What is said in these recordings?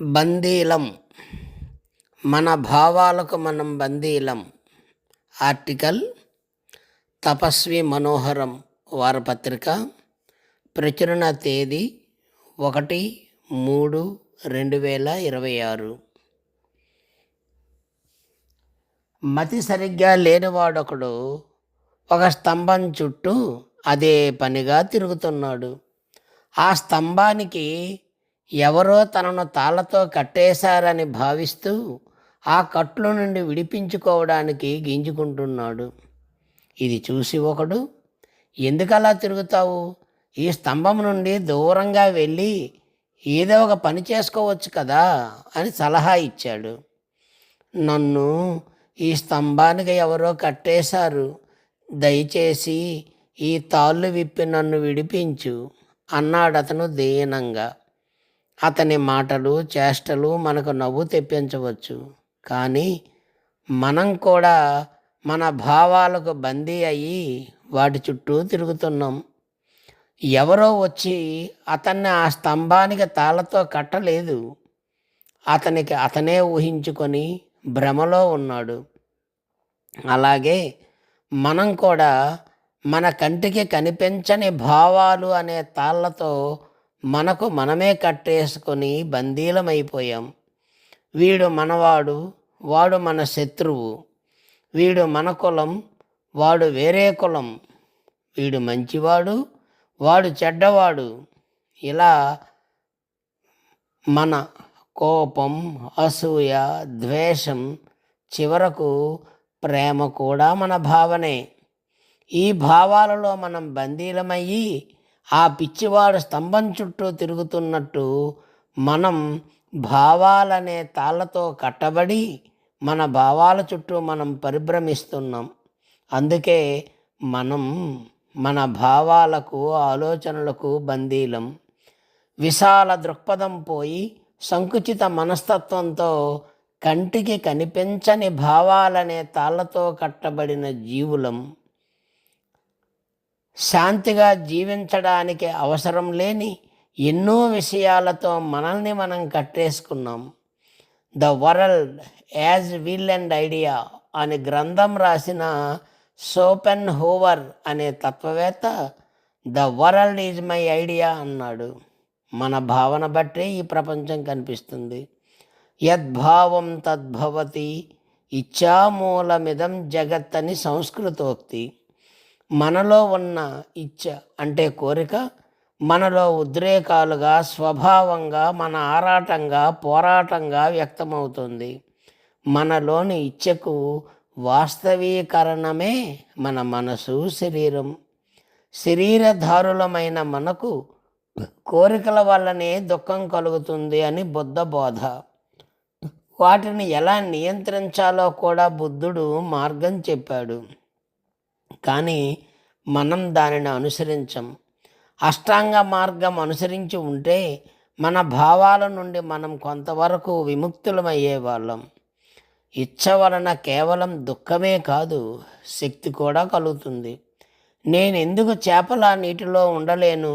బందీలం. మన భావాలకు మనం బందీలం. ఆర్టికల్ తపస్వి మనోహరం వారపత్రిక. ప్రచురణ తేదీ 1/3/2026. మతి సరిగ్గా లేనివాడొకడు ఒక స్తంభం చుట్టూ అదే పనిగా తిరుగుతున్నాడు. ఆ స్తంభానికి ఎవరో తనను తాళ్లతో కట్టేశారని భావిస్తూ ఆ కట్లు నుండి విడిపించుకోవడానికి గింజుకుంటున్నాడు. ఇది చూసి ఒకడు, ఎందుకలా తిరుగుతావు? ఈ స్తంభం నుండి దూరంగా వెళ్ళి ఏదో ఒక పని చేసుకోవచ్చు కదా అని సలహా ఇచ్చాడు. నన్ను ఈ స్తంభానికి ఎవరో కట్టేశారు, దయచేసి ఈ తాళ్ళు విప్పి నన్ను విడిపించు అన్నాడతను దీనంగా. అతని మాటలు చేష్టలు మనకు నవ్వు తెప్పించవచ్చు, కానీ మనం కూడా మన భావాలకు బందీ అయ్యి వాటి చుట్టూ తిరుగుతున్నాం. ఎవరో వచ్చి అతన్ని ఆ స్తంభానికి తాళ్ళతో కట్టలేదు. అతనికి అతనే ఊహించుకొని భ్రమలో ఉన్నాడు. అలాగే మనం కూడా మన కంటికి కనిపించని భావాలు అనే తాళ్ళతో మనకు మనమే కట్టేసుకొని బందీలమైపోయాం. వీడు మనవాడు, వాడు మన శత్రువు. వీడు మన కులం, వాడు వేరే కులం. వీడు మంచివాడు, వాడు చెడ్డవాడు. ఇలా మన కోపం, అసూయ, ద్వేషం, చివరకు ప్రేమ కూడా మన భావనే. ఈ భావాలలో మనం బందీలమయ్యి ఆ పిచ్చివాడు స్తంభం చుట్టూ తిరుగుతున్నట్టు మనం భావాలనే తాళ్ళతో కట్టబడి మన భావాల చుట్టూ మనం పరిభ్రమిస్తున్నాం. అందుకే మనం మన భావాలకు, ఆలోచనలకు బందీలం. విశాల దృక్పథం పోయి సంకుచిత మనస్తత్వంతో కంటికి కనిపించని భావాలనే తాళ్ళతో కట్టబడిన జీవులం. శాంతిగా జీవించడానికి అవసరం లేని ఎన్నో విషయాలతో మనల్ని మనం కట్టేసుకున్నాం. The world as will and idea అని గ్రంథం రాసిన షోపెన్ హోవర్ అనే తత్వవేత్త the world is my idea అన్నాడు. మన భావన బట్టే ఈ ప్రపంచం కనిపిస్తుంది. యద్భావం తద్భవతి ఇచ్ఛామూలమిదం జగత్ అని సంస్కృతోక్తి. మనలో ఉన్న ఇచ్ఛ అంటే కోరిక మనలో ఉద్రేకాలుగా, స్వభావంగా, మన ఆరాటంగా, పోరాటంగా వ్యక్తమవుతుంది. మనలోని ఇచ్ఛకు వాస్తవీకరణమే మన మనసు, శరీరం. శరీరధారులమైన మనకు కోరికల వల్లనే దుఃఖం కలుగుతుంది అని బుద్ధ బోధ. వాటిని ఎలా నియంత్రించాలో కూడా బుద్ధుడు మార్గం చెప్పాడు. కానీ మనం దానిని అనుసరించం. అష్టాంగ మార్గం అనుసరించి ఉంటే మన భావాల నుండి మనం కొంతవరకు విముక్తులమయ్యేవాళ్ళం. ఇచ్ఛ వలన కేవలం దుఃఖమే కాదు, శక్తి కూడా కలుగుతుంది. నేనెందుకు చేపలా నీటిలో ఉండలేను,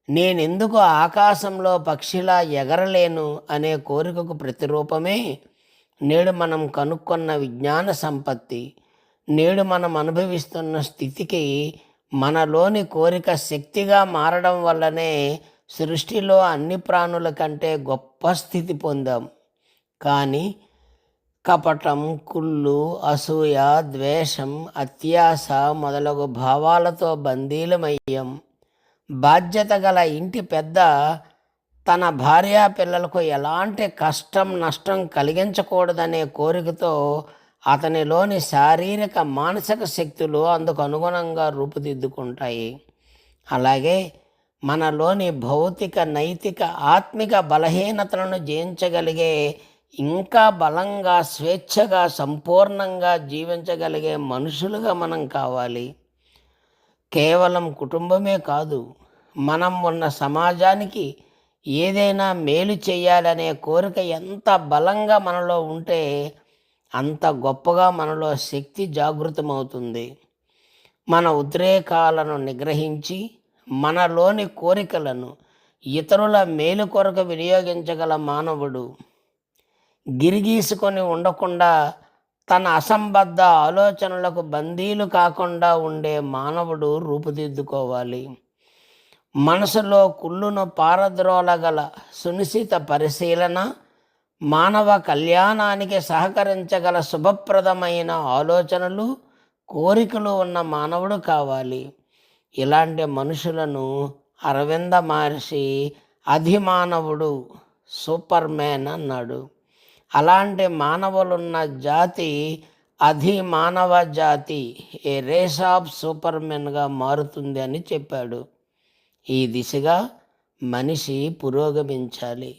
నేనెందుకు ఆకాశంలో పక్షిలా ఎగరలేను అనే కోరికకు ప్రతిరూపమే నేడు మనం కనుక్కున్న విజ్ఞాన సంపత్తి. నేడు మనం అనుభవిస్తున్న స్థితికి మనలోని కోరిక శక్తిగా మారడం వల్లనే సృష్టిలో అన్ని ప్రాణుల కంటే గొప్ప స్థితి పొందాం. కానీ కపటం, కుళ్ళు, అసూయ, ద్వేషం, అత్యాశ మొదలగు భావాలతో బందీలమయ్యాం. బాధ్యత గల ఇంటి పెద్ద తన భార్యా పిల్లలకు ఎలాంటి కష్టం, నష్టం కలిగించకూడదనే కోరికతో అతనిలోని శారీరక, మానసిక శక్తులు అందుకు అనుగుణంగా రూపుదిద్దుకుంటాయి. అలాగే మనలోని భౌతిక, నైతిక, ఆత్మిక బలహీనతలను జయించగలిగే, ఇంకా బలంగా, స్వేచ్ఛగా, సంపూర్ణంగా జీవించగలిగే మనుషులుగా మనం కావాలి. కేవలం కుటుంబమే కాదు, మనం ఉన్న సమాజానికి ఏదైనా మేలు చేయాలనే కోరిక ఎంత బలంగా మనలో ఉంటే అంత గొప్పగా మనలో శక్తి జాగృతమవుతుంది. మన ఉద్రేకాలను నిగ్రహించి మనలోని కోరికలను ఇతరుల మేలు కొరకు వినియోగించగల మానవుడు, గిరిగీసుకొని ఉండకుండా తన అసంబద్ధ ఆలోచనలకు బందీలు కాకుండా ఉండే మానవుడు రూపుదిద్దుకోవాలి. మనసులో కుళ్ళును పారద్రోలగల సునిశిత పరిశీలన, మానవ కళ్యాణానికి సహకరించగల శుభప్రదమైన ఆలోచనలు, కోరికలు ఉన్న మానవుడు కావాలి. ఇలాంటి మనుషులను అరవింద మహర్షి అధిమానవుడు, సూపర్ మ్యాన్ అన్నాడు. అలాంటి మానవులున్న జాతి అధిమానవ జాతి, ఏ రేస్ ఆఫ్ సూపర్ మెన్గా మారుతుంది అని చెప్పాడు. ఈ దిశగా మనిషి పురోగమించాలి.